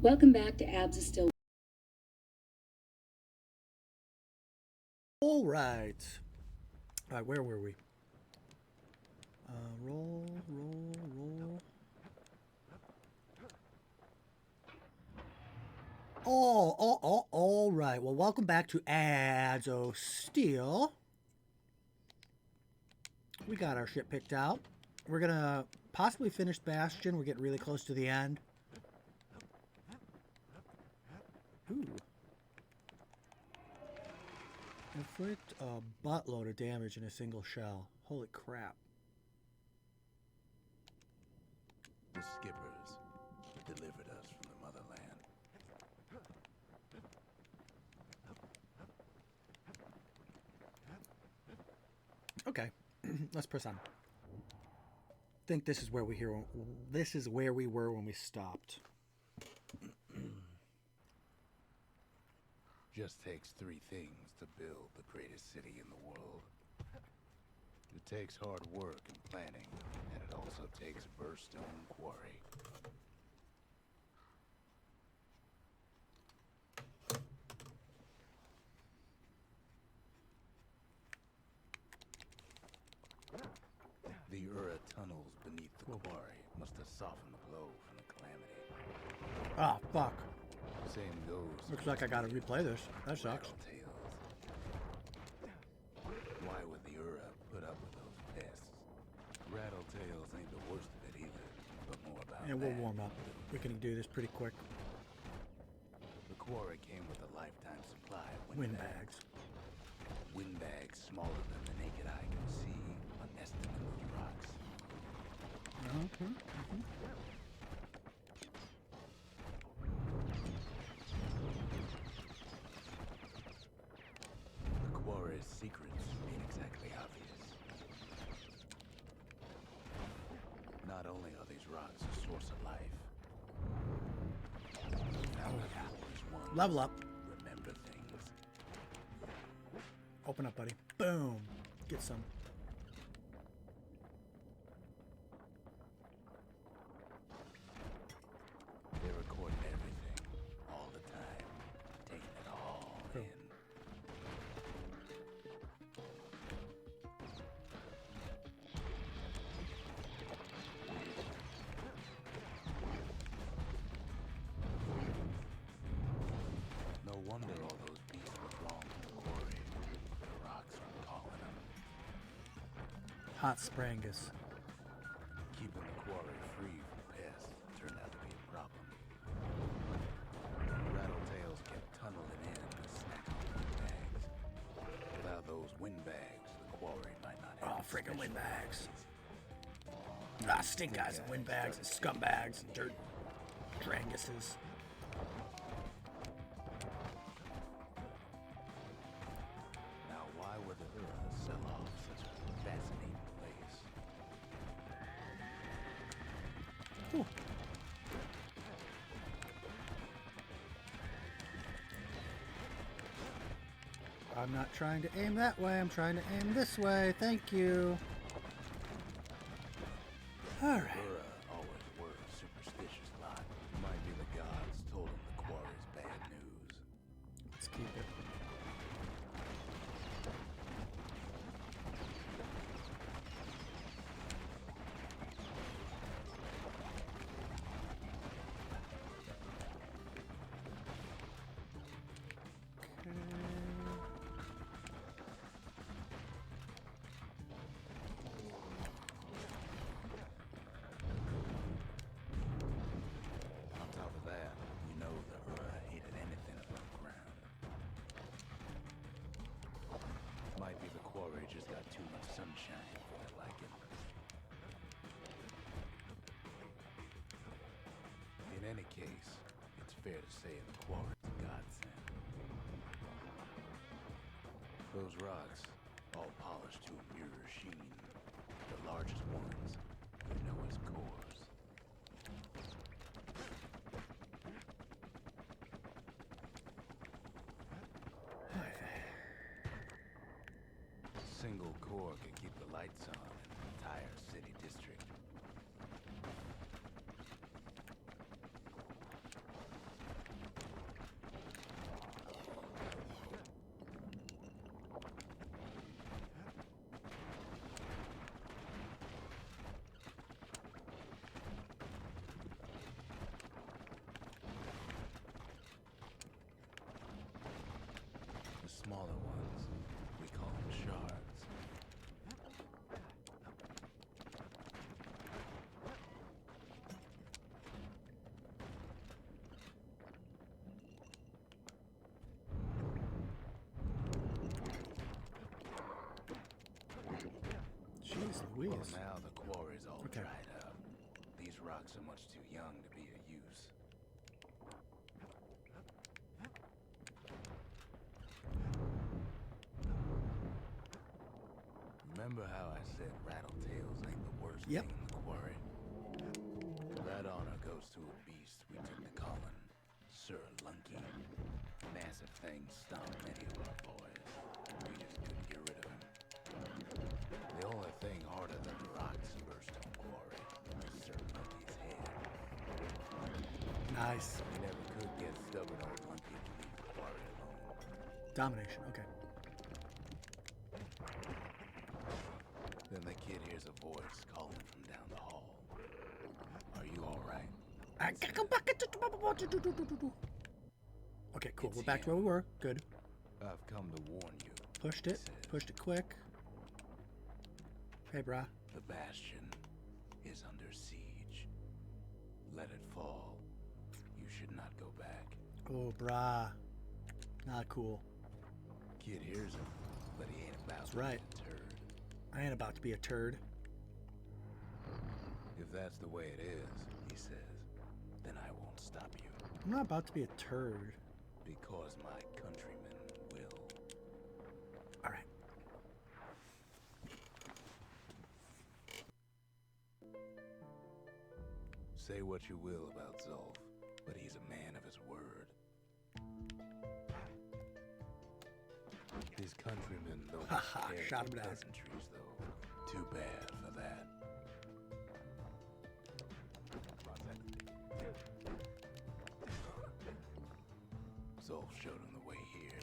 Welcome back to Abs is Still. All right. All right, where were we? Roll, roll, roll. All right. Well, welcome back to Ads O Steel. We got our shit picked out. We're gonna possibly finish Bastion. We're getting really close to the end. Ooh. Inflict a buttload of damage in a single shell. Holy crap. The skippers delivered us from the motherland. Okay, let's press on. I think this is where we hear. This is where we were when we stopped. Just takes three things to build the greatest city in the world. It takes hard work and planning, and it also takes a Bastion quarry. The Ura tunnels beneath the quarry must have softened the blow from the calamity. Ah, fuck. Same goes. Looks like I gotta replay this. That sucks. Why would the Ura put up with those pests? Rattletails ain't the worst of it either, but more about And we'll that. warm up. We can do this pretty quick. The quarry came with a lifetime supply of Windbags. Windbags smaller than the naked eye can see are nested in those rocks. Okay. The quarry's secrets ain't exactly obvious. Not only are these rocks a source of life, now the quarry's one Level up. remember things. Open up, buddy. Boom. Get some. They're recording everything, all the time, taking it all Cool. in. No wonder all those beasts were drawn to the quarry. The rocks were calling them. Hot Sprangus. Keeping the quarry free from pests turned out to be a problem. Rattletails kept tunneling in and snacking on windbags. Without those windbags, the quarry might not have. Oh, freaking windbags. Ah, stink eyes and windbags and scumbags and dirt dranguses. Now, why would the Ura sell off such a fascinating place? Ooh. I'm not trying to aim that way. I'm trying to aim this way. Thank you. All right. Ura always were a superstitious lot. Might be the gods told them the quarry's bad news. Let's keep it. On top of that, you know the Ura hated anything above ground. Might be the quarry just got too much sunshine for their liking. In any case, it's fair to say the quarry's a godsend. Those rocks, all polished to a mirror sheen, the largest ones, you know as cores. Single core could keep the lights on in an entire city district. Louise. Well, now the quarry's all Okay. dried up. These rocks are much too young to be of use. Remember how I said Rattletails ain't the worst Yep. thing in the quarry? That honor goes to a beast we took to calling Sir Lunky. Massive thing stomped many of our boys. We just couldn't get rid of him. The only thing harder than the rocks in Bastion quarry is Sir Lunky's head. Nice. We never could get stubborn old Lunky to leave the quarry alone. Domination. Okay. Then the kid hears a voice calling from down the hall. Are you all right? Okay, cool. It's We're back to him. where we were. Good. I've come to warn you. Pushed he it. says. Pushed it quick. Hey, brah. The Bastion is under siege. Let it fall. You should not go back. Oh, brah. Not cool. Kid hears him, but he ain't about That's to be right. deterred. I ain't about to be a turd. If that's the way it is, he says, then I won't stop you. I'm not about to be a turd. Because my countrymen will. All right. Say what you will about Zolf, but he's a man of his word. His countrymen don't Haha, care shot for him down. pleasantries, though. Too bad for that. Zolf showed him the way here,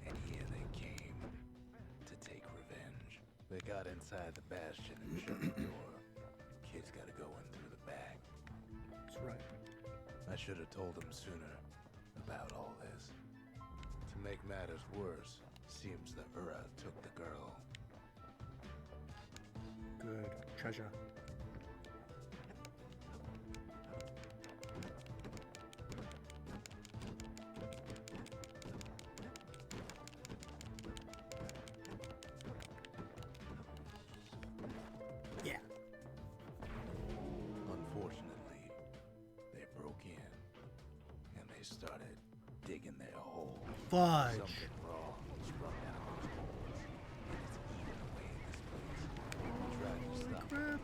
and here they came to take revenge. They got inside the Bastion and shut the door. Kid's gotta go in through the back. That's right. I should have told him sooner about all this. To make matters worse, seems the Ura took the girl. Good. Treasure. Yeah. Unfortunately, they broke in, and they started digging their hole. Fudge. Something wrong sprung out of those holes, and it's eating away at this place. Tried to stop it. Crap.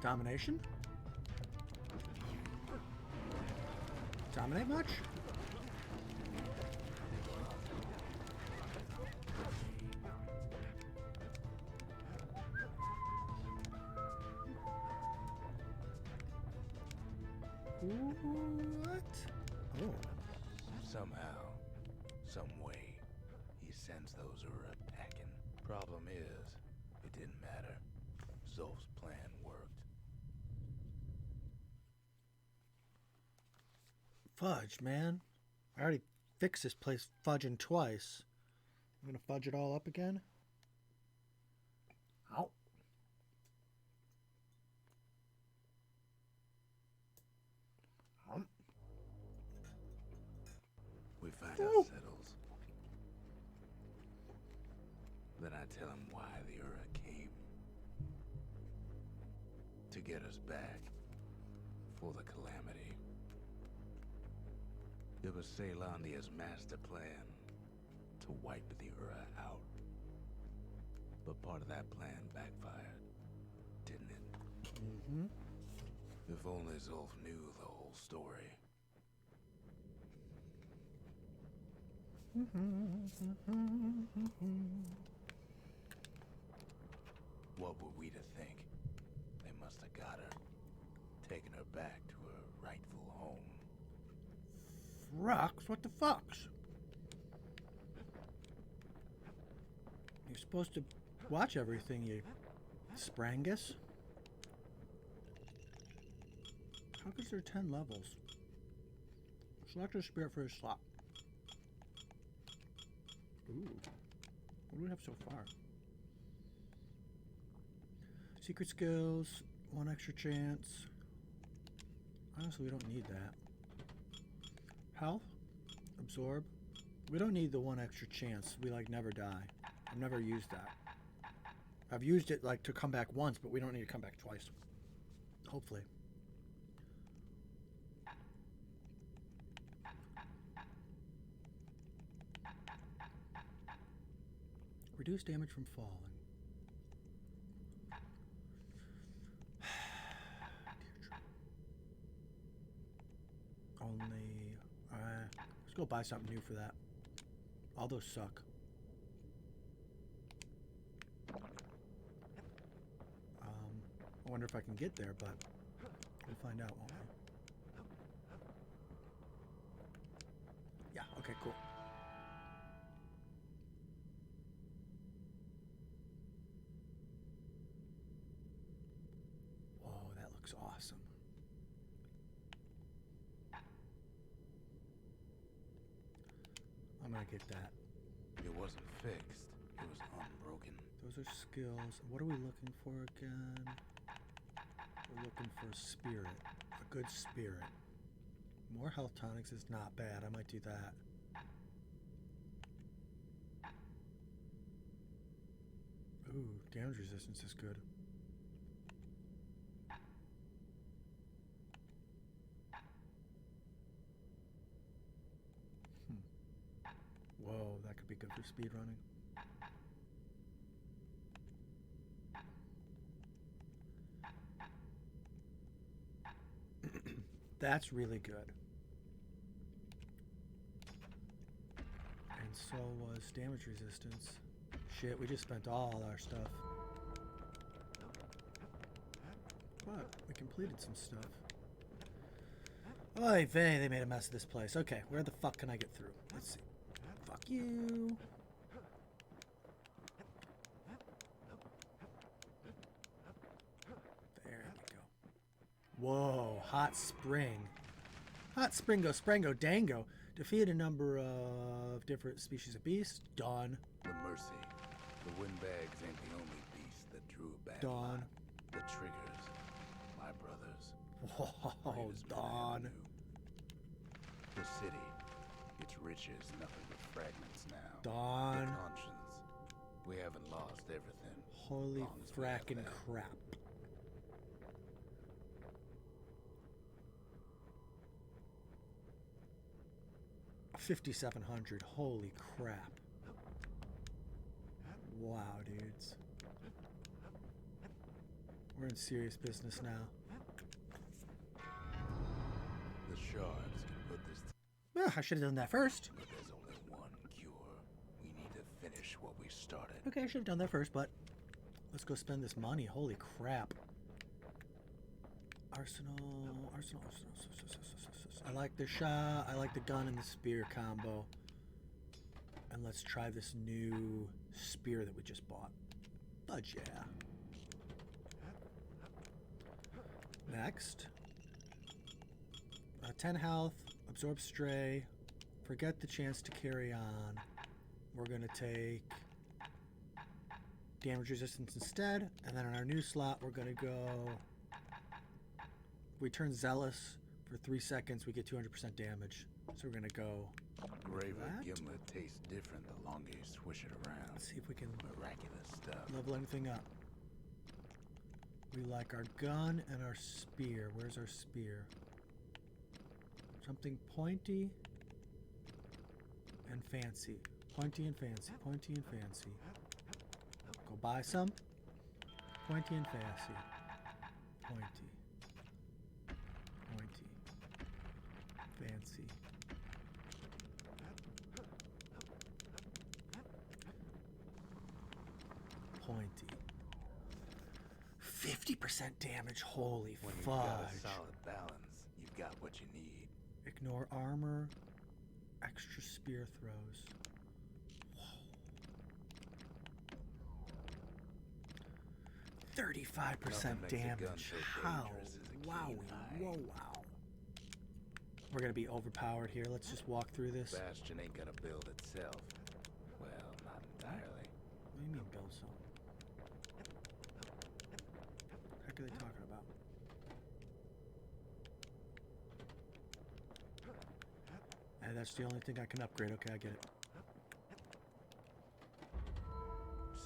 Domination? Dominate much? What? Oh. Somehow, some way, he sends those Ura packing. Problem is, it didn't matter. Zolf's plan worked. Fudge, man. I already fixed this place fudging twice. I'm gonna fudge it all up again? Ow. We find Woo. out settles. Then I tell him why the Ura came. To get us back. For the calamity. It was Caelandia's master plan to wipe the Ura out. But part of that plan backfired, didn't it? Mm-hmm. If only Zolf knew the whole story. What were we to think? They must have got her, taken her back to her rightful home. Rocks? What the fucks? You're supposed to watch everything, you sprangus. How is there 10 levels? Select a spirit for a slot. Ooh. What do we have so far? Secret skills, 1 extra chance. Honestly, we don't need that. Health, absorb. We don't need the 1 extra chance. We like never die. I've never used that. I've used it like to come back once, but we don't need to come back twice. Hopefully. Reduce damage from falling. Only. Let's go buy something new for that. All those suck. I wonder if I can get there, but we'll find out, won't we? Yeah, okay, cool. Whoa, that looks awesome. I'm gonna get that. It wasn't fixed. It was unbroken. Those are skills. What are we looking for again? We're looking for a spirit. A good spirit. More health tonics is not bad. I might do that. Ooh, damage resistance is good. Whoa, that could be good for speed running. That's really good. And so was damage resistance. Shit, we just spent all our stuff. But we completed some stuff. Oy vey, they made a mess of this place. Okay, where the fuck can I get through? Let's see. Fuck you. There we go. Whoa, hot spring. Hot springo, sprango, dango. Defeat a number of different species of beasts. Dawn. The Mercy. The windbags ain't the only beast that drew a bad Dawn. lot. The Triggers. My brothers. Whoa, Bravest men Dawn. ever knew. The city. Its riches, nothing but fragments now. Dawn. The conscience. We haven't lost everything. Holy Long as we have frackin' that. crap. 5,700. Holy crap. Wow, dudes. We're in serious business now. The shards can put this. Well, I should have done that first. But there's only one cure. We need to finish what we started. Okay, I should have done that first, but let's go spend this money. Holy crap. Arsenal. I like the shot. I like the gun and the spear combo. And let's try this new spear that we just bought. Fudge yeah. Next. 10 health. Absorb stray. Forget the chance to carry on. We're going to take damage resistance instead. And then in our new slot, we're going to go... We turn zealous for 3 seconds, we get 200% damage. So we're gonna go. Graver that. gimlet tastes different the longer you swish it around. Let's see if we can Miraculous stuff. level anything up. We like our gun and our spear. Where's our spear? Something pointy and fancy. Pointy and fancy. Pointy and fancy. Go buy some. Pointy and fancy. Pointy. Pointy. Fancy. Pointy. 50% damage. Holy When you've fudge. got a solid balance, you've got what you need. Ignore armor. Extra spear throws. Whoa. 35% Nothing makes a gun damage. so How? dangerous as a keen Wowie. eye. Whoa, wow. We're gonna be overpowered here. Let's just walk through this. Bastion ain't gonna build itself. Well, zone. What the heck are they talking about? Hey, that's the only thing I can upgrade. Okay, I get it.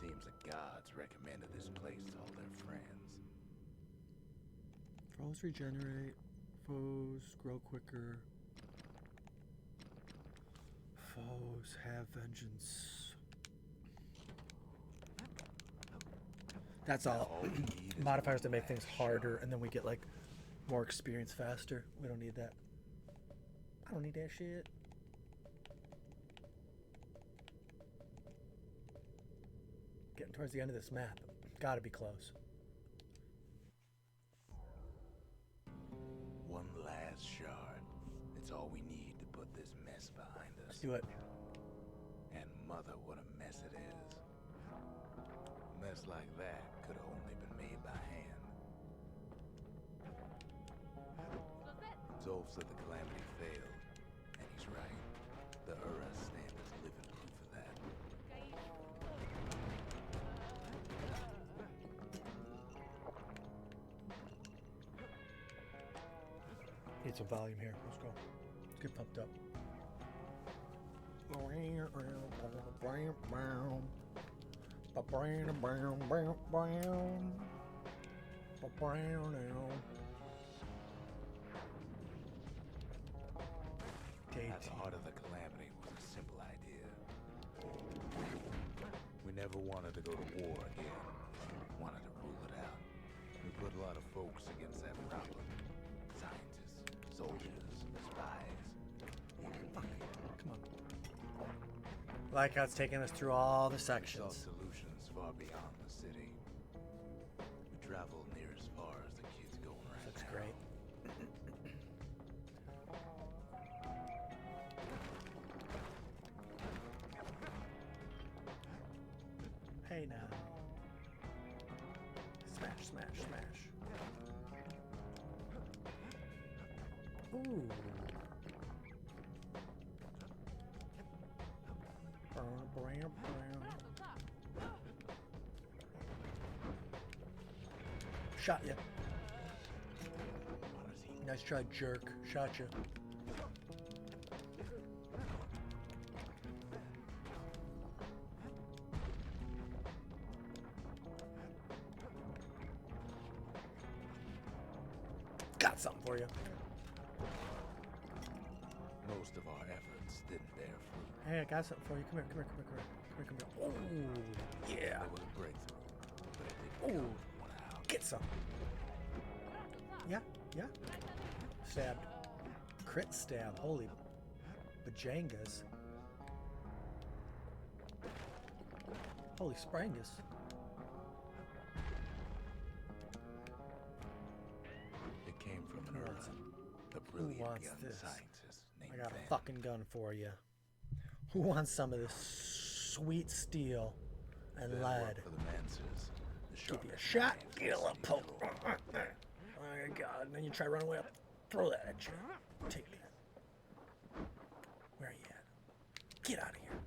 Seems the gods recommended this place to all their friends. Foes regenerate. Foes grow quicker. Foes have vengeance. That's all. Modifiers that make things harder, and then we get like more experience faster. We don't need that. I don't need that shit. Getting towards the end of this map. Gotta be close. One last shard. It's all we need to put this mess behind us. Let's do it. And mother, what a mess it is. A mess like that could have only been made by hand. Zolf said the calamity failed, and he's right. The Ura stamp is living proof of that. Need some volume here. Let's go. Let's get pumped up. At the heart of the calamity was a simple idea. We never wanted to go to war again. Wanted to rule it out. We put a lot of folks against that problem. Scientists, soldiers, spies. Come on. Like how it's taking us through all the We saw sections. solutions far beyond the city. We traveled near as far as the kids going right That's now. great. Hey now. Smash, smash, smash. Ooh. Shot ya. Nice try, jerk. Shot ya. Got something for you. Most of our efforts didn't bear fruit. Hey, I got something for you. Come here, come here, come here, come here. Come here, come here. Oh, yeah. There was a breakthrough, but it didn't Ooh. come from one house. Get some. Yeah, yeah. Stabbed. Crit stab. Holy bajangas. Holy sprangus. It came from an Who Ura, wants it? a brilliant wants young this? scientist named I got a Van. fucking gun for you. Who wants some of this sweet steel and Van lead? worked for the Mansers, the Give you a sharpest shot, minds get a little in poke. the world. Oh my god, and then you try to run away, I'll throw that at you. Take that. Where are you at? Get out of here.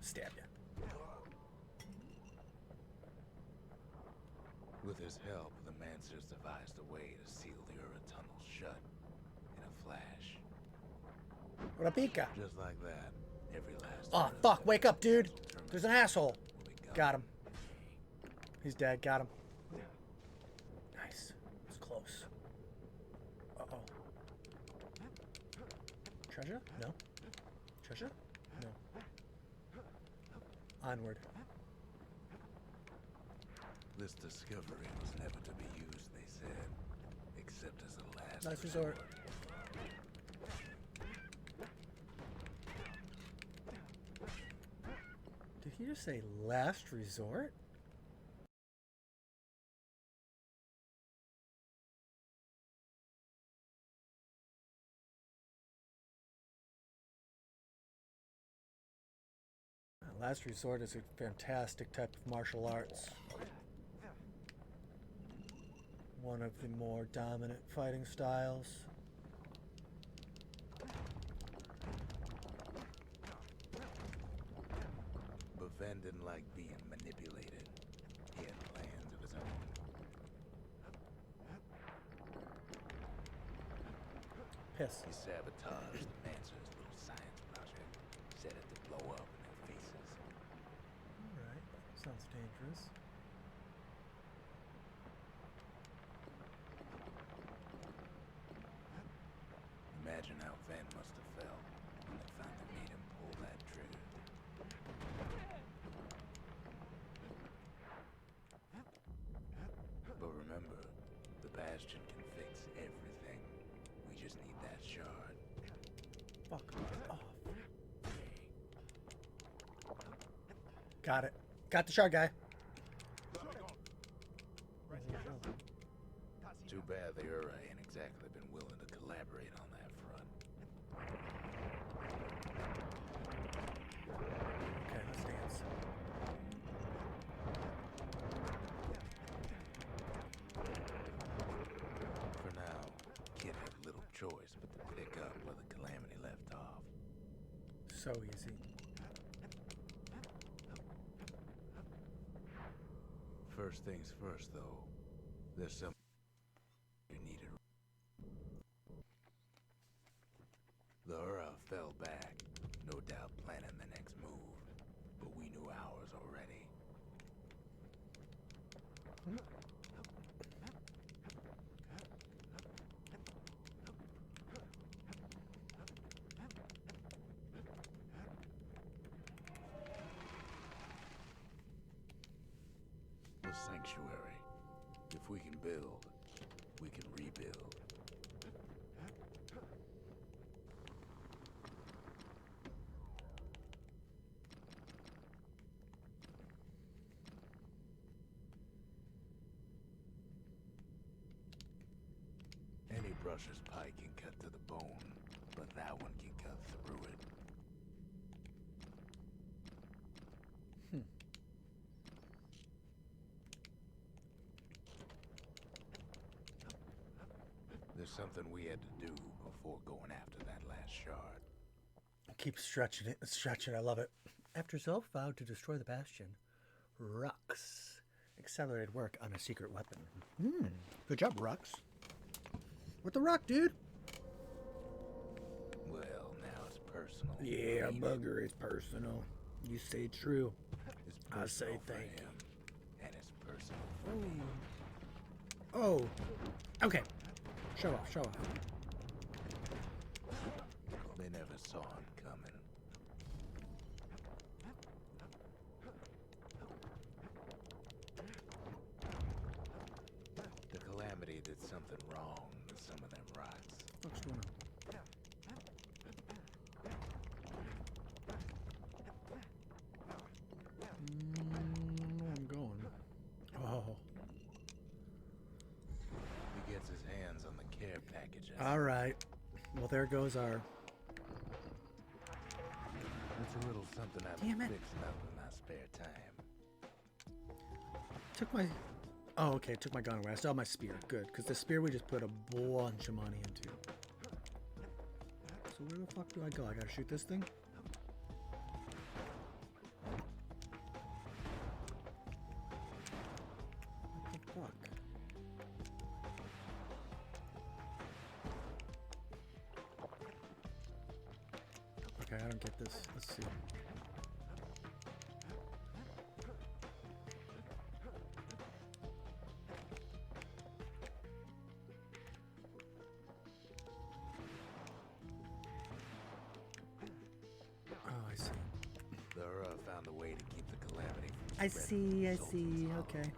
Stab you. With his help, the Mansers devised a way to seal the Ura tunnel shut in a flash. Rapika. Just like that, every last Oh Ura fuck, wake up, dude. determined There's an asshole. will be gone. Got him. He's dead, got him. Nice. It's close. Uh-oh. Treasure? No. Treasure? No. Onward. This discovery was never to be used, they said, except as a last Last resort. Did he just say last resort? Last resort is a fantastic type of martial arts. One of the more dominant fighting styles. Ven didn't like being manipulated. He had plans of his own. Piss. He sabotaged the Mancer's little science project. Set it to blow up in their faces. Alright. Sounds dangerous. Imagine how Ven must have felt when they finally made him pull that trigger. But remember, the Bastion can fix everything. We just need that shard. Fuck off. Got it. Got the shard guy. Too bad the Ura ain't exactly been willing to collaborate on that front. Okay, let's dance. For now, Kid had little choice but to pick up where the Calamity left off. So easy. First things first, though. There's some you needed. The Ura fell back, no doubt planning the next move, but we knew ours already. The sanctuary. If we can build, we can rebuild. Any brusher's pike can cut to the bone, but that one can cut through it. There's something we had to do before going after that last shard. Keep stretching it. Stretching. I love it. After Zelf vowed to destroy the Bastion, Rux accelerated work on a secret weapon. Good job, Rux. What the rock, dude? Well, now it's personal. Yeah, bugger is personal. You say true. It's I say personal for thank him, and it's personal for me. Oh. Okay. Show off, show off. They never saw him coming. The Calamity did something wrong with some of them rots. What's going on? I'm going. Oh. He gets his hands on the care packages. All right. Well, there goes our... It's a little something I've Damn been it. fixing up in my spare time. Took my... Oh, okay. Took my gun away. I still have my spear. Good. Because the spear we just put a bunch of money into. So where the fuck do I go? I gotta shoot this thing? What the fuck? Okay, I don't get this. Let's see. Oh, I see. The Ura found a way to keep the Calamity from I spreading see, I Sultan's see. Hollow. Okay.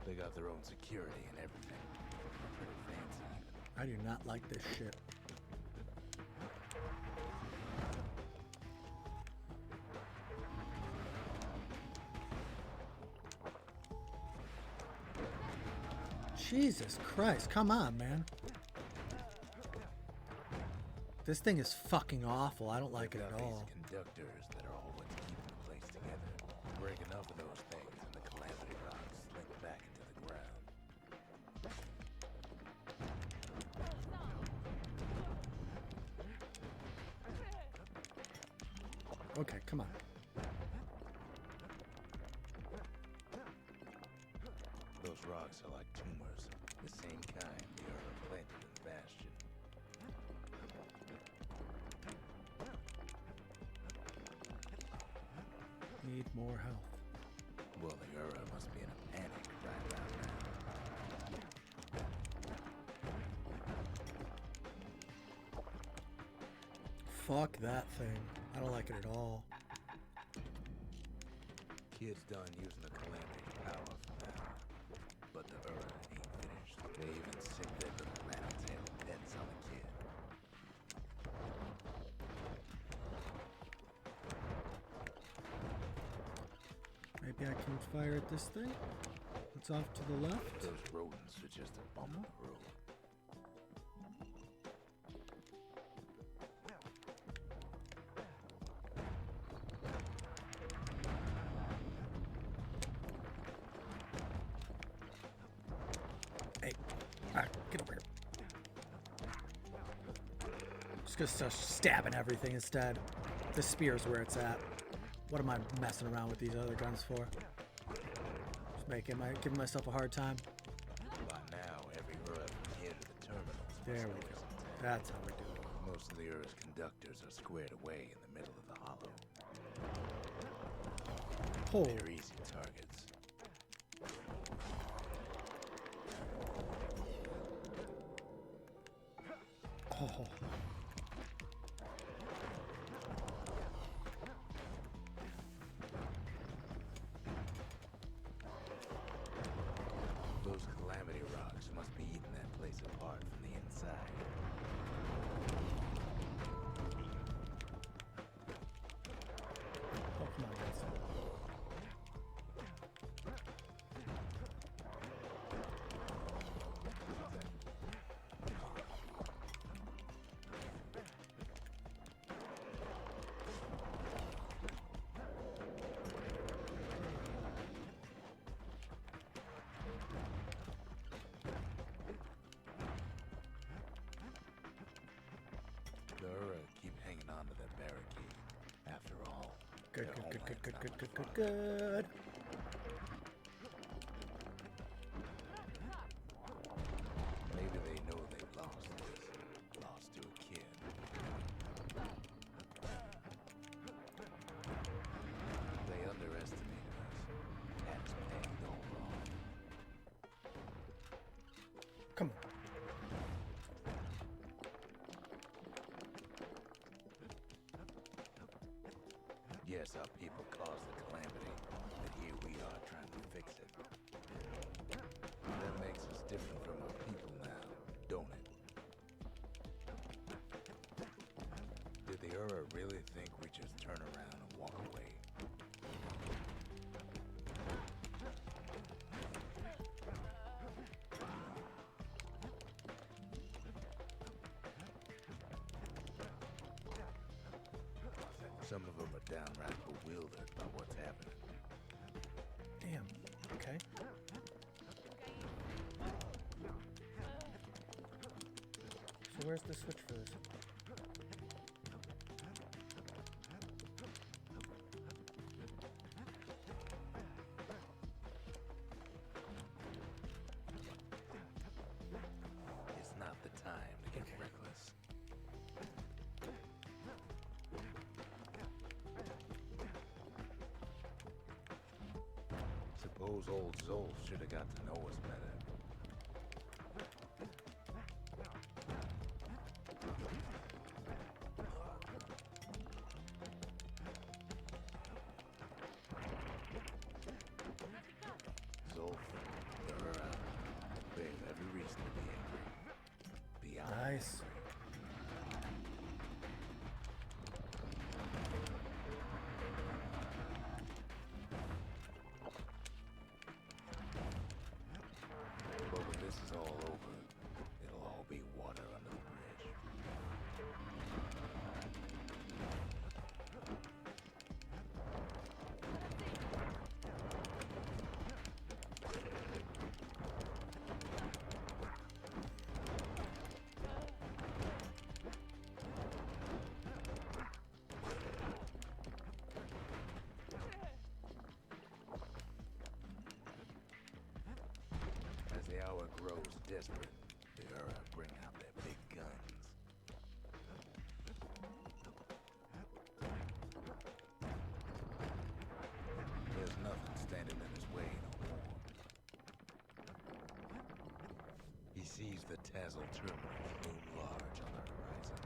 They got their own security and everything. Pretty fancy. I do not like this shit. Jesus Christ, come on, man. This thing is fucking awful. I don't like it Got at these all. conductors that are all what's keeping the place together. Break enough of those things and the Calamity rocks slink back into the ground. Okay, come on. Those rocks are like tumors, the same kind the Ura planted in the Bastion. Need more health. Well, the Ura must be in a panic right about now. Fuck that thing. I don't like it at all. Kid's done using the Calamity's power for now. But the Ura ain't finished. They even sink their little rattletail pets on the kid. Maybe I can fire at this thing? It's off to the left. Those rodents are just a bump in the road. Hey, get over here. Just gonna start stabbing everything instead. The spear's where it's at. What am I messing around with these other guns for? Just giving myself a hard time. By now, every Ura from here to the terminals. There we go. That's how we do it. Most of the Ura's conductors are squared away in the middle of the hollow. Oh, They're easy targets. oh. Those Calamity rocks must be eating that place apart from the inside. Oh, come on, guys. The Ura keep hanging on to that barricade. After all, Good, their good, good, good, homeland's good, not good, much good, fun. good, good. Maybe they know they've lost this. Lost to a kid. They underestimated us. Had us pegged all wrong. Come on. Yes, our people caused the calamity, but here we are trying to fix it. That makes us different from our people now, don't it? Did the Ura really think we just turn around and walk away? Some of them are downright bewildered by what's happening. Damn. Okay. So where's the switch for this? It's not the time to get Okay. reckless. Suppose old Zolf should have got to know us better. Zolf, they're they have every reason to be angry. Beyond Nice. angry. But when this is all over, it'll all be water under the bridge. most desperate, the Ura bring out their big guns. There's nothing standing in his way no more. He sees the Tazzle terminals loom large on the horizon.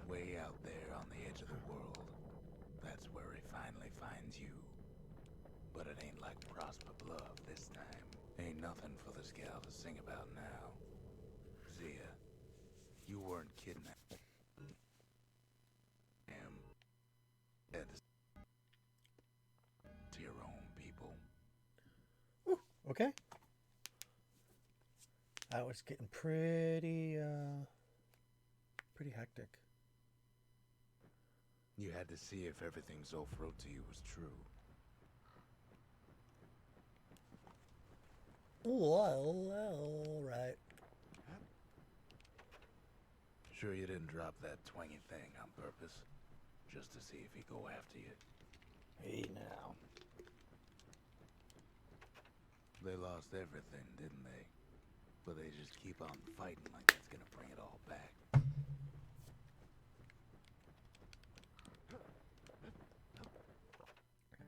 Way out there on the edge of the world, that's where he finally finds you. But it ain't like Prosper Bluff this time. Ain't nothing for this gal to sing about now. Zia, you weren't kidnapped. Dead to your own people. Ooh, okay. That was getting pretty hectic. You had to see if everything Zolf wrote to you was true. All right. Sure you didn't drop that twangy thing on purpose? Just to see if he'd go after you? Hey now. They lost everything, didn't they? But they just keep on fighting like that's gonna bring it all back.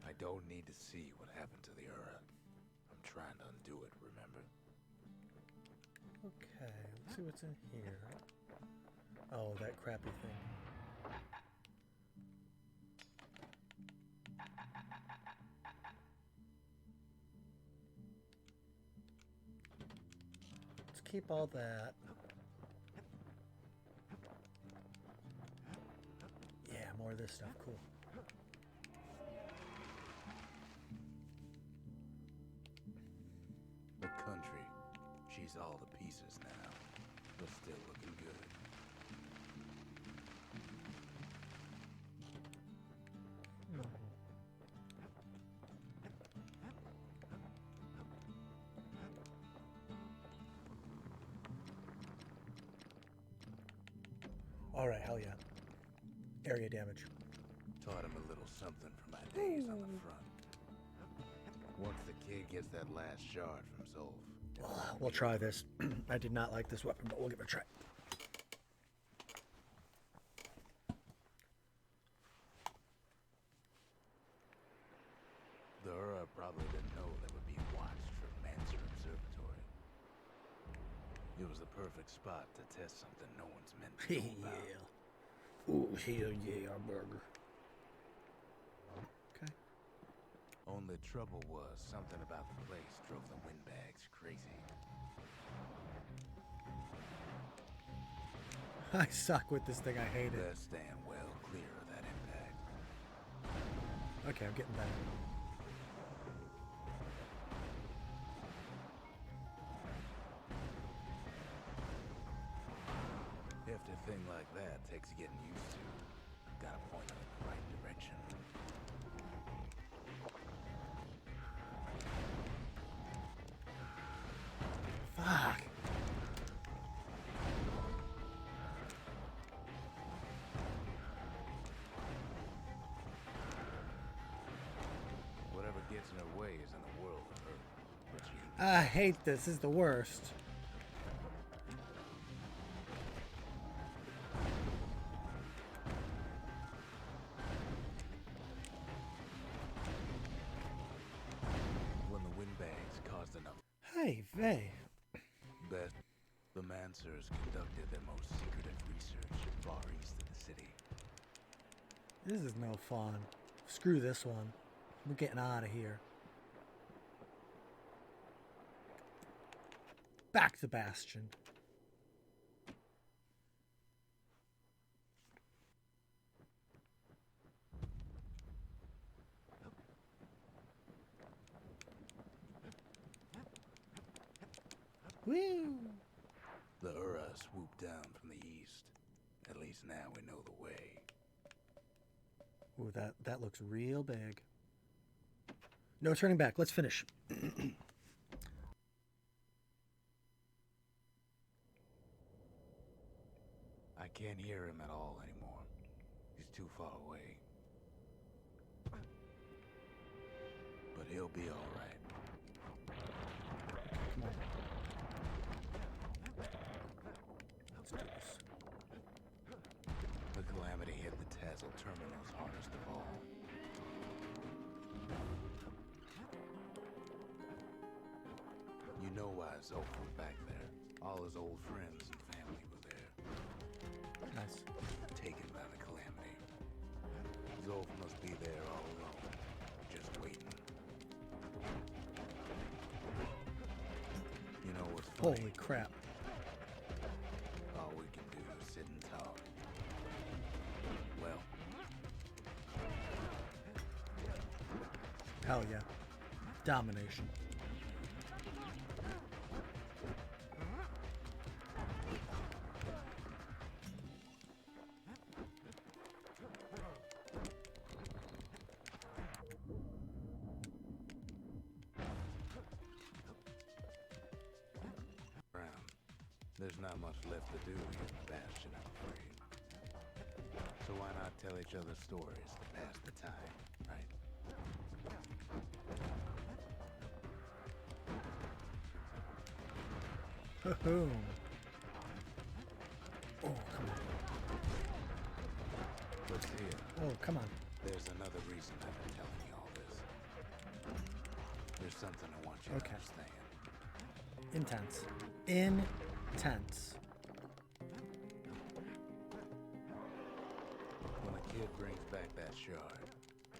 I don't need to see what happened to the Ura. I'm trying to undo it, remember? Okay, let's see what's in here. Oh, that crappy thing. Let's keep all that. Yeah, more of this stuff. Cool. The country. She's all to pieces now, but still looking good. All right, hell yeah. Area damage. Taught him a little something from my days on the front. Once the kid gets that last shard from Zolf. We'll try this. I did not like this weapon, but we'll give it a try. The Ura probably didn't know they were being watched from Manser Observatory. It was the perfect spot to test something no one's meant to know about. Yeah. Ooh, hell yeah, our burger. Okay. Only trouble was something about the place drove the windbags crazy. I suck with this thing. I hate it. They're staying well clear of that impact. Okay, I'm getting better. Hefty thing like that takes getting used to. Gotta point it in the right direction. Fuck. Whatever gets in her way is in the world of her. But she I hate this. This is the worst. when the windbags caused enough. Hey, Vey. But the Mansers conducted their most secretive research far east of the city. This is no fun. Screw this one. We're getting out of here. Back to Bastion. Woo! The Ura swooped down from the east. At least now we know the way. Ooh, that looks real big. No turning back. Let's finish. I can't hear him at all anymore. too far away. But he'll be all right. Come on. Let's do this. The Calamity hit the Tassel terminals hardest of all. You know why Zolf was back there. All his old friends and family were there. Nice. Taken by the Calamity. Zolf must be there all alone, just waiting. You know what's funny? Holy crap. All we can do is sit and talk. Well, Hell yeah. Domination. there's not much left to do here in the Bastion, I'm afraid. So why not tell each other stories to pass the time, right? Boom. Oh, come on. But here, Oh, come on. there's another reason I've been telling you all this. There's something I want you to Okay. understand. Intense. Intense. When a kid brings back that shard,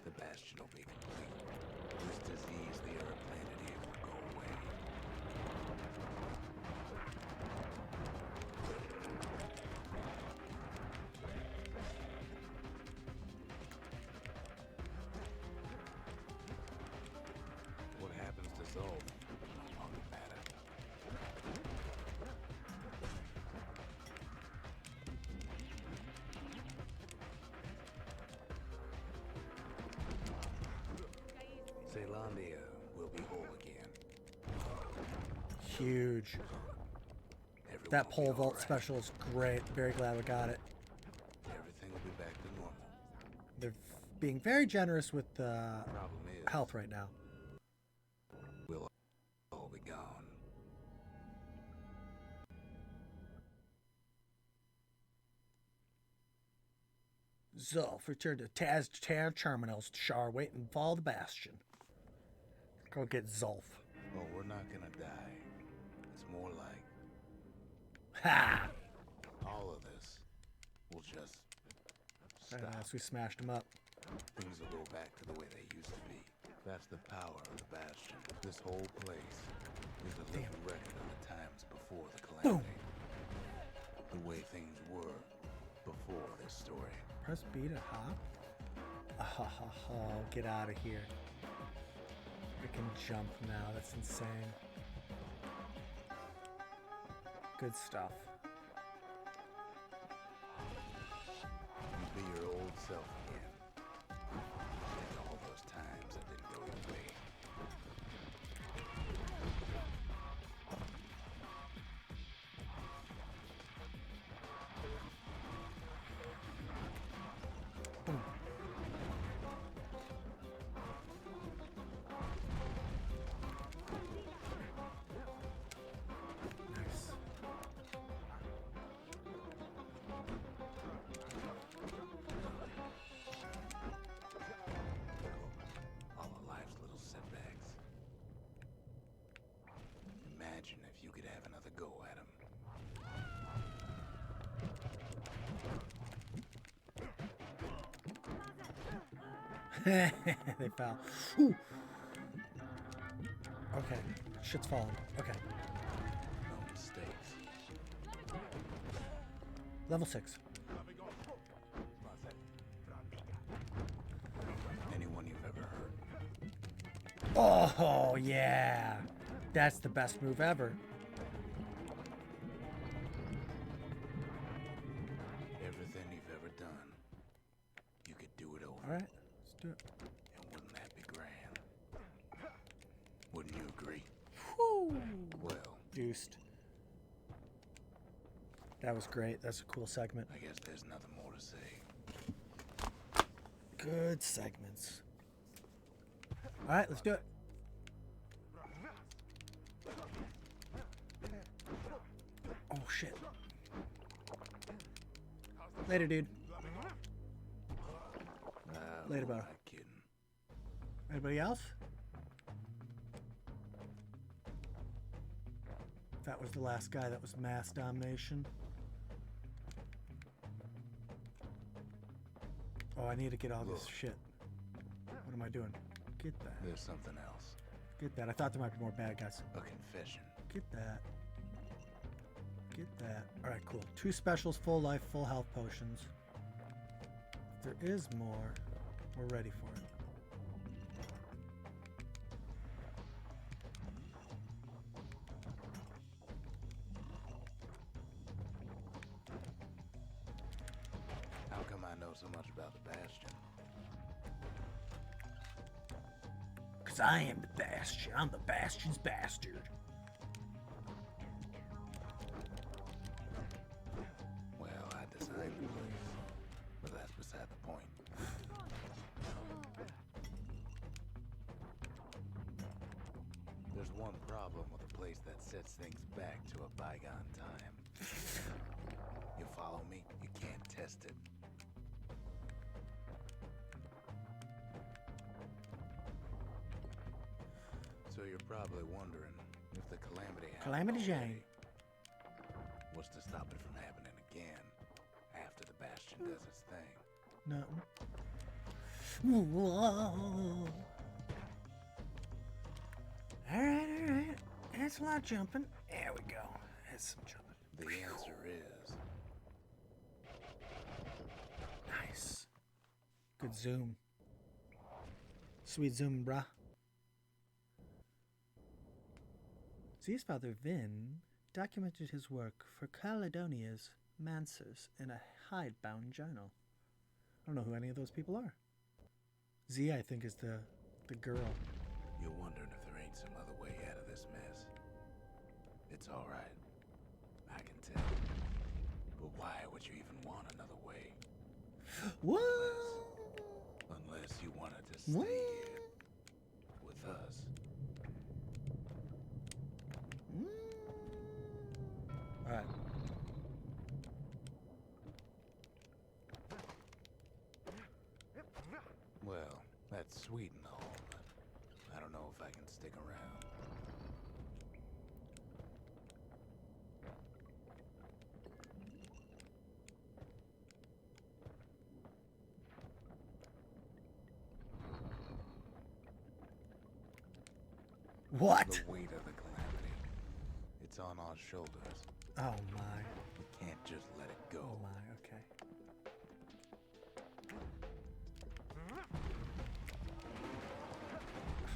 the Bastion will be complete. This disease the Earth planted here will go away. What happens to Zolf no longer matter. Zealandia will be whole again. Huge. Everyone That will be pole all vault right. special is great. Very glad we got it. Everything will be back to normal. They're being very generous with Problem is, health right now. we'll all be gone. Zolf, return to Taz Terminals, Char, wait and follow the Bastion. Go get Zolf. Oh, we're not gonna die. It's more like Ha! all of this will just Very stop. nice, we smashed him up. Things will go back to the way they used to be. That's the power of the Bastion. This whole place is a living record of the times before the Calamity. The way things were before this story. Press B to hop? Oh, get out of here. I can jump now, that's insane. Good stuff. You'd be your old self again. And all those times that didn't go your way. Boom. Nice. All of life's little setbacks. Imagine if you could have another go at 'em. They fell. Ooh. Okay, shit's falling. Okay, No mistakes. level 6. Anyone you've ever heard. Oh, yeah. That's the best move ever. Everything you've ever done. You could do it over. All right, let's do it. And wouldn't that be grand? Wouldn't you agree? Whew. Well, Juiced. That was great. That's a cool segment. I guess there's nothing more to say. Good segments. All right, let's do it. Oh shit. Later, dude. Later, bro. Not kidding. Anybody else? That was the last guy that was mass domination. Oh, I need to get all this shit. What am I doing? Get that. There's something else. Get that. I thought there might be more bad guys. A confession. Get that. Get that. Alright, cool. 2 specials, full life, full health potions. If there is more, we're ready for it. How come I know so much about the Bastion? Because I am the Bastion. I'm the Bastion's bastard. Well, I designed the place, but that's beside the point. There's one problem with a place that sets things back to a bygone time. You follow me? You can't test it. So you're probably wondering if the Calamity happened Calamity Jane. already. What's to stop it from happening again after the Bastion does its thing? Nothing. Whoa. Alright. That's a lot of jumping. There we go. That's some jumping. The answer is Nice. Good zoom. Sweet zoom, bruh. Z's father, Vin, documented his work for Caledonia's Mancers in a hidebound journal. I don't know who any of those people are. Z, I think, is the girl. you're wondering if there ain't some other way out of this mess. It's all right. I can tell. But why would you even want another way? What? Unless you wanted to stay What? here with us. Alright. Well, that's sweet and all, but I don't know if I can stick around. What? The weight of the calamity. It's on our shoulders. Oh my. We can't just let it go. Oh my, okay.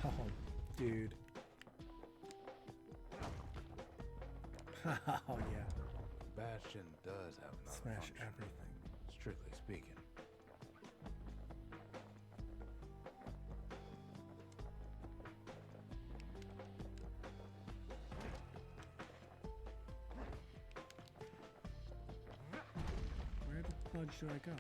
Oh, dude. Oh yeah. Bastion does have another Smash function, everything. strictly speaking. Where the fudge do I go?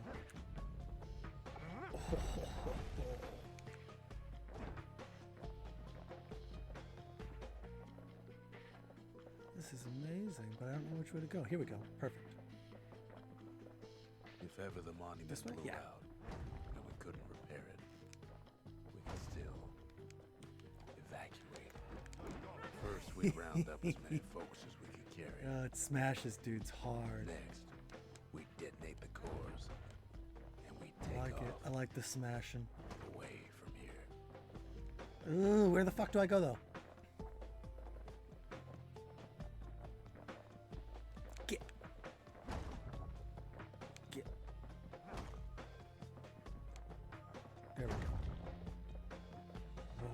This is amazing, but I don't know which way to go. Here we go. Perfect. If ever the monument This way? blew Yeah. out and we couldn't repair it, we could still evacuate. First, we'd round up as many folks as we could carry. It smashes dudes hard. Next, we detonate the cores, and we I take like off it. I like the smashing. away from here. Ooh, where the fuck do I go though? Get. Get. There we go. Whoa.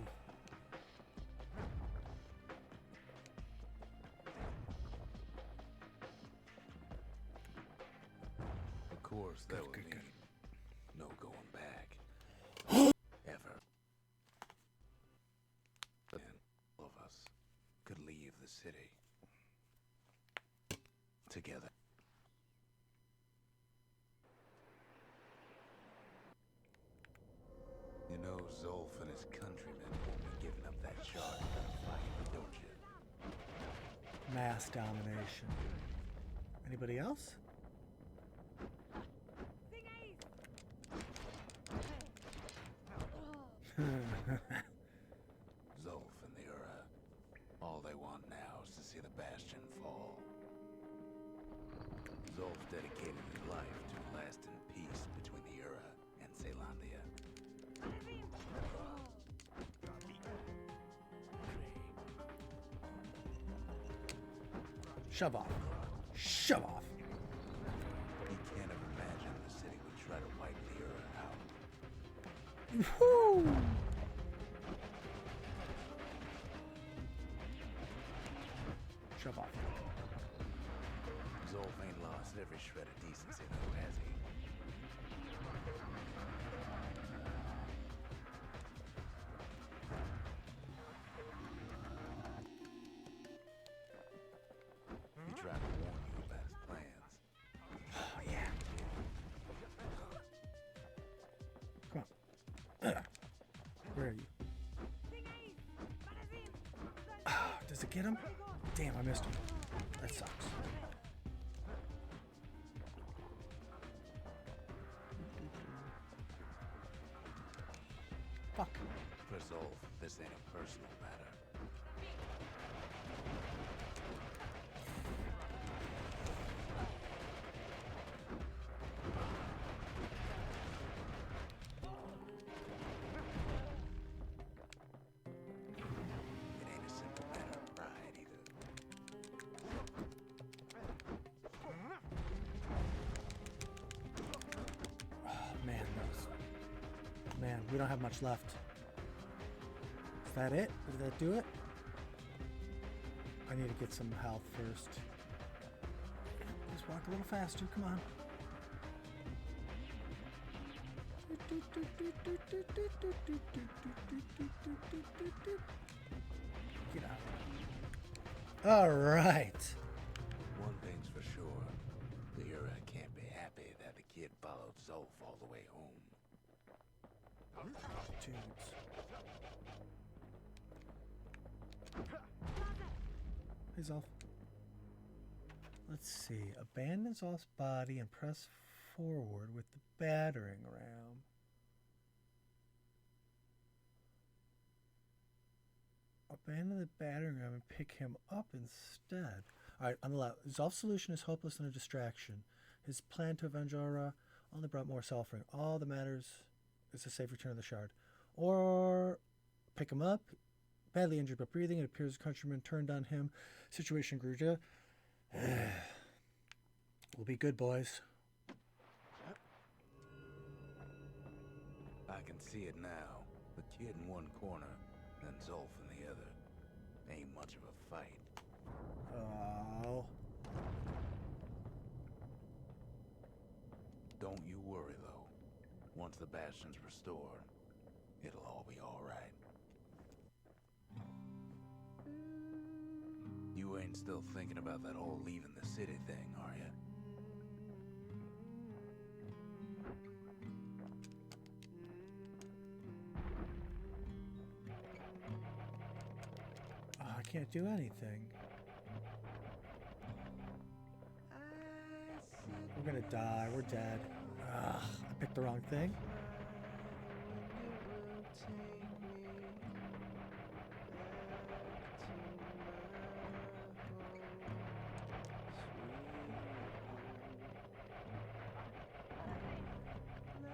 Of course, that Good, would good, mean good. no going back. Ever. Then all of us could leave the city together. mass domination. Anybody else? Zolf and the Ura. All they want now is to see the Bastion fall. Zolf dedicated his life to lasting peace between the Ura and Caelondia. Shove off. Shove off. He can't have imagined the city would try to wipe the Ura out. Woo! Shove off. Zolf ain't lost every shred of decency though, has he? He tried to warn you about his plans. Oh, yeah. Come on. Where are you? Does it get him? Damn, I missed him. That sucks. Fuck. For Zolf, this ain't a personal matter. It ain't a simple matter of pride either. Man, man, we don't have much left. Is that it? Did that do it? I need to get some health first. Just walk a little faster, come on. Get out. All right. One thing's for sure. The Ura can't be happy that the kid followed Zolf all the way home. Dudes. Hey, Zolf. Let's see. Abandon Zolf's body and press forward with the battering ram. Abandon the battering ram and pick him up instead. Alright, on the left. Zolf's solution is hopeless and a distraction. His plan to avenge Aura only brought more suffering. All that matters is a safe return of the shard. Or pick him up. Badly injured but breathing. It appears the countryman turned on him. Situation grew. We'll be good, boys. I can see it now. The kid in one corner, then Zolf in the other. Ain't much of a fight. Oh. Don't you worry, though. Once the Bastion's restored, it'll all be alright. You ain't still thinking about that whole leaving the city thing, are you? Oh, I can't do anything. We're gonna die. We're dead. Ugh, I picked the wrong thing.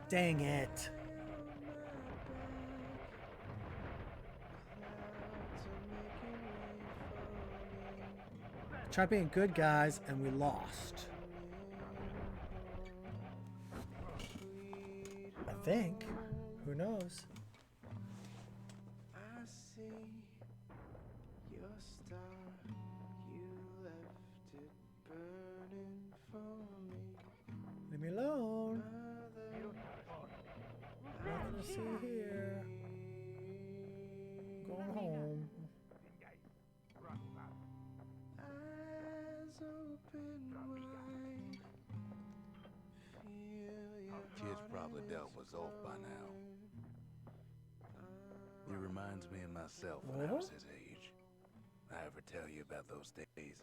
Dang it. Tried being good guys and we lost. I think. Who knows? I see your star, you left it burning for me. Leave me alone. Nothing to see here. Going home. Eyes open wide, feel your Kid's probably dealt with Zolf by now. He reminds me of myself when I was his age. I ever tell you about those days?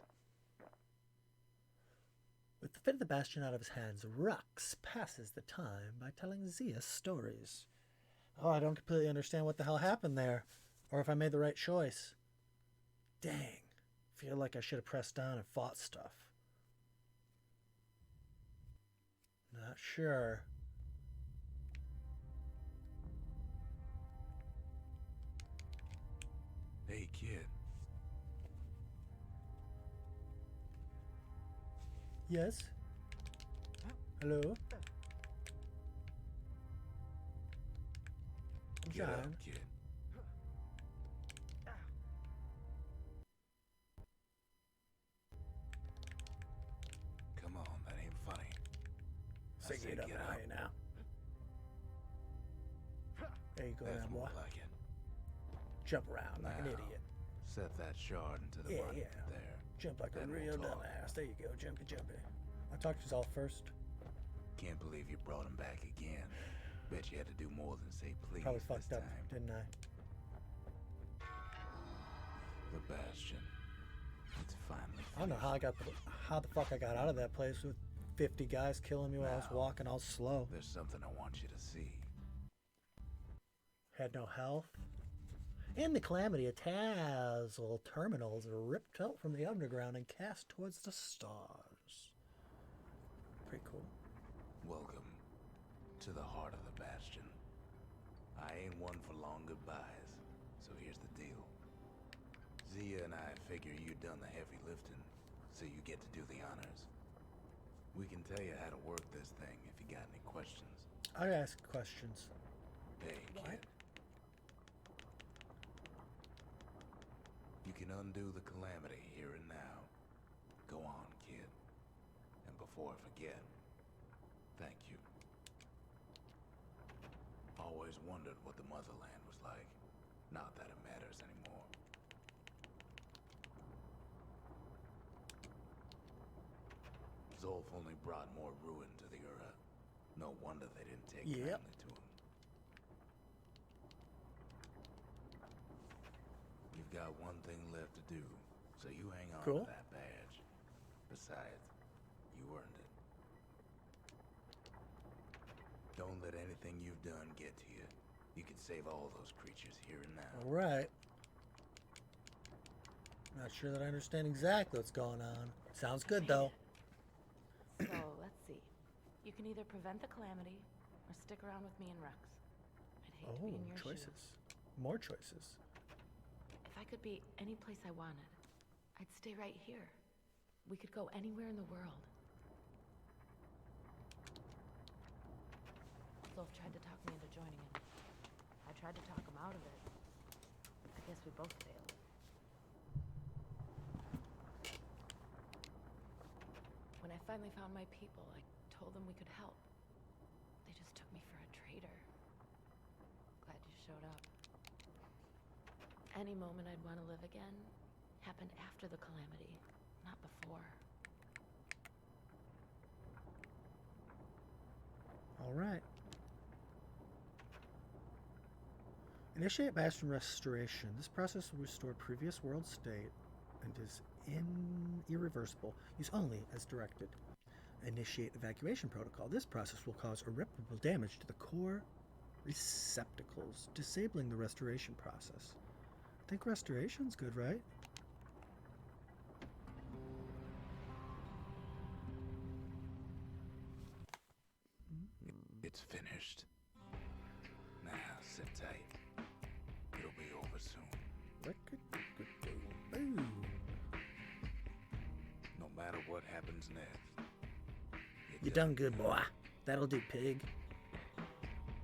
With the fate of the Bastion out of his hands, Rux passes the time by telling Zia stories. Oh, I don't completely understand what the hell happened there, or if I made the right choice. Dang, feel like I should have pressed down and fought stuff. Not sure. Hey, kid. Yes? Hello? I'm Get up, John. kid. Come on, that ain't funny. I Say said get up get and up. high now. There you go That's now, boy. more like it. Jump around like an Now, idiot. Set that shard into the Yeah, button yeah. there. Jump like a Then we'll real talk. dumbass. There you go, jumpy jumpy. I talked to Zal first. Can't believe you brought him back again. Bet you had to do more than say please Probably this fucked up, time. didn't I? The Bastion. It's finally I don't know how how the fuck I got out of that place with 50 guys killing me while I was Now, walking all slow. There's something I want you to see. Had no health. In the Calamity, a Tazzle terminals are ripped out from the underground and cast towards the stars. Pretty cool. Welcome to the heart of the Bastion. I ain't one for long goodbyes, so here's the deal. Zia and I figure you done the heavy lifting, so you get to do the honors. We can tell you how to work this thing if you got any questions. I ask questions. Hey, What? kid. You can undo the calamity here and now. Go on, kid. And before I forget, thank you. Always wondered what the motherland was like. Not that it matters anymore. Zolf only brought more ruin to the Ura. No wonder they didn't take Yep. kindly to him. You've got one thing left to do, so you hang on Cool. to that badge. Besides, you earned it. Don't let anything you've done get to you. You can save all those creatures here and now. Alright. Not sure that I understand exactly what's going on. Sounds good though. So, let's see. You can either prevent the calamity, or stick around with me and Rux. I'd hate to Oh, be in your choices. shoes. More choices. If I could be any place I wanted, I'd stay right here. We could go anywhere in the world. Zolf tried to talk me into joining him. I tried to talk him out of it. I guess we both failed. When I finally found my people, I told them we could help. They just took me for a traitor. Glad you showed up. Any moment I'd want to live again happened after the calamity, not before. Alright. Initiate Bastion Restoration. This process will restore previous world state and is irreversible. Use only as directed. Initiate Evacuation Protocol. This process will cause irreparable damage to the core receptacles, disabling the restoration process. I think restoration's good, right? It's finished. Now, sit tight. It'll be over soon. Boom. No matter what happens next. You done good, boy. That'll do, pig.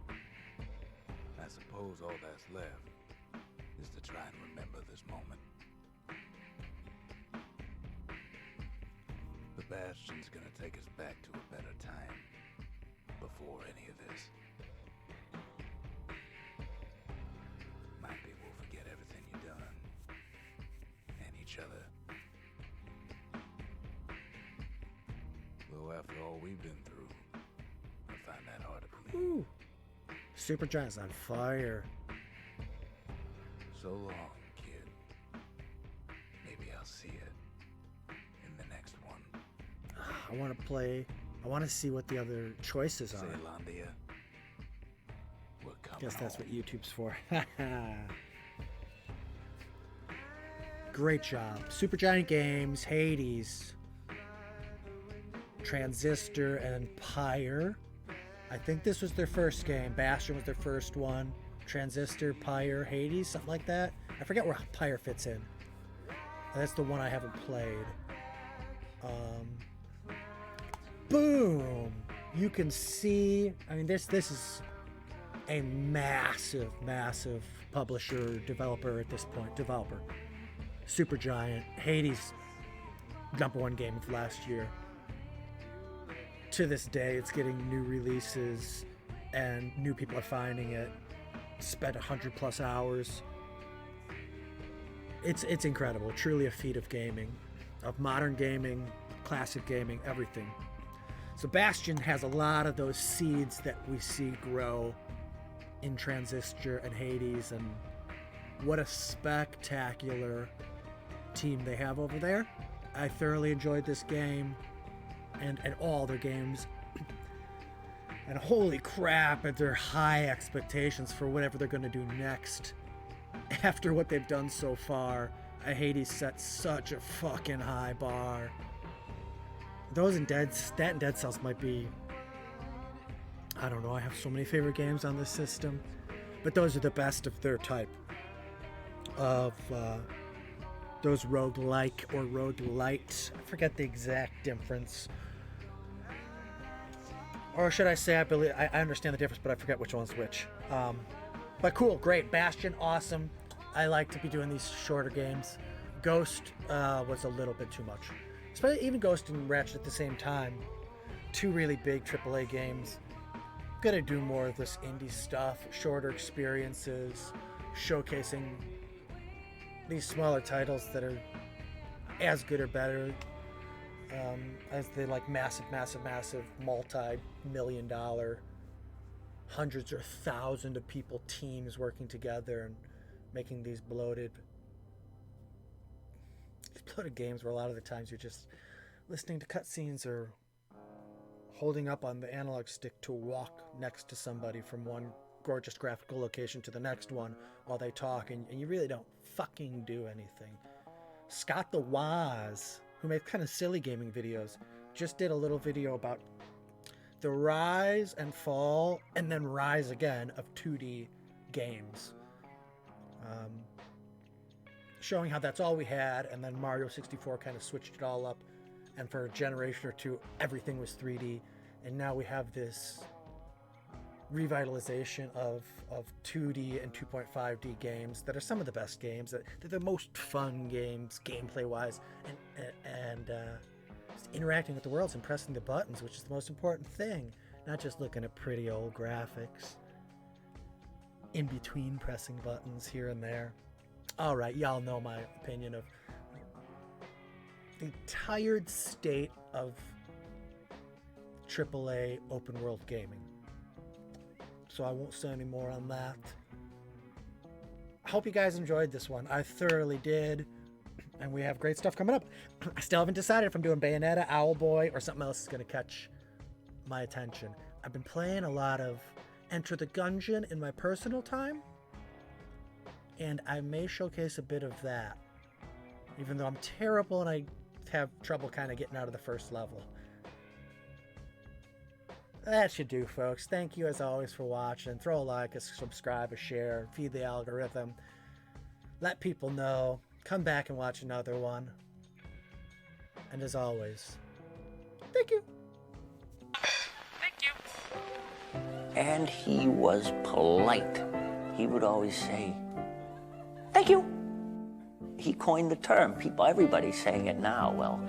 I suppose all that's left is to try and remember this moment. The Bastion's gonna take us back to a better time. Before any of this. Might be we'll forget everything you've done. And each other. Though after all we've been through, I find that hard to believe. Ooh. Supergiant's on fire. So long, kid. Maybe I'll see it in the next one. I want to play. I want to see what the other choices are. Zealandia. We're coming Guess that's home. what YouTube's for. Great job. Supergiant Games, Hades, Transistor, and Pyre. I think this was their first game. Bastion was their first one. Transistor, Pyre, Hades, something like that. I forget where Pyre fits in. That's the one I haven't played. Boom! You can see. I mean, this is a massive, massive publisher, developer at this point. Developer. Supergiant. Hades, #1 game of last year. To this day, it's getting new releases, and new people are finding it. Spent 100+ hours. It's incredible. Truly a feat of gaming, of modern gaming, classic gaming, everything. So Bastion has a lot of those seeds that we see grow in Transistor and Hades, and what a spectacular team they have over there. I thoroughly enjoyed this game and all their games. And holy crap, at their high expectations for whatever they're going to do next. After what they've done so far, Hades set such a fucking high bar. Those and Dead Cells might be, I don't know, I have so many favorite games on this system, but those are the best of their type. Of those roguelike or roguelite, I forget the exact difference. Or should I say, I understand the difference, but I forget which one's which. But cool, great. Bastion, awesome. I like to be doing these shorter games. Ghost was a little bit too much. Especially even Ghost and Ratchet at the same time. Two really big AAA games. Gonna do more of this indie stuff, shorter experiences, showcasing these smaller titles that are as good or better as the like massive multi-million-dollar, hundreds or thousands of people teams working together and making these bloated games where a lot of the times you're just listening to cutscenes or holding up on the analog stick to walk next to somebody from one gorgeous graphical location to the next one while they talk, and you really don't fucking do anything. Scott the Waz, who makes kind of silly gaming videos, just did a little video about the rise and fall and then rise again of 2D games. Showing how that's all we had, and then Mario 64 kind of switched it all up, and for a generation or two everything was 3D, and now we have this revitalization of 2D and 2.5D games that are some of the best games, that they're the most fun games gameplay wise, and just interacting with the worlds and pressing the buttons, which is the most important thing, not just looking at pretty old graphics in between pressing buttons here and there. All right, y'all know my opinion of the tired state of AAA open world gaming. So I won't say any more on that. I hope you guys enjoyed this one. I thoroughly did. And we have great stuff coming up. I still haven't decided if I'm doing Bayonetta, Owlboy, or something else is going to catch my attention. I've been playing a lot of Enter the Gungeon in my personal time, and I may showcase a bit of that, even though I'm terrible and I have trouble kind of getting out of the first level. That should do, folks. Thank you as always for watching. Throw a like, a subscribe, a share, feed the algorithm, let people know, come back and watch another one, and as always, thank you. And he was polite. He would always say, thank you. He coined the term. Everybody's saying it now. Well,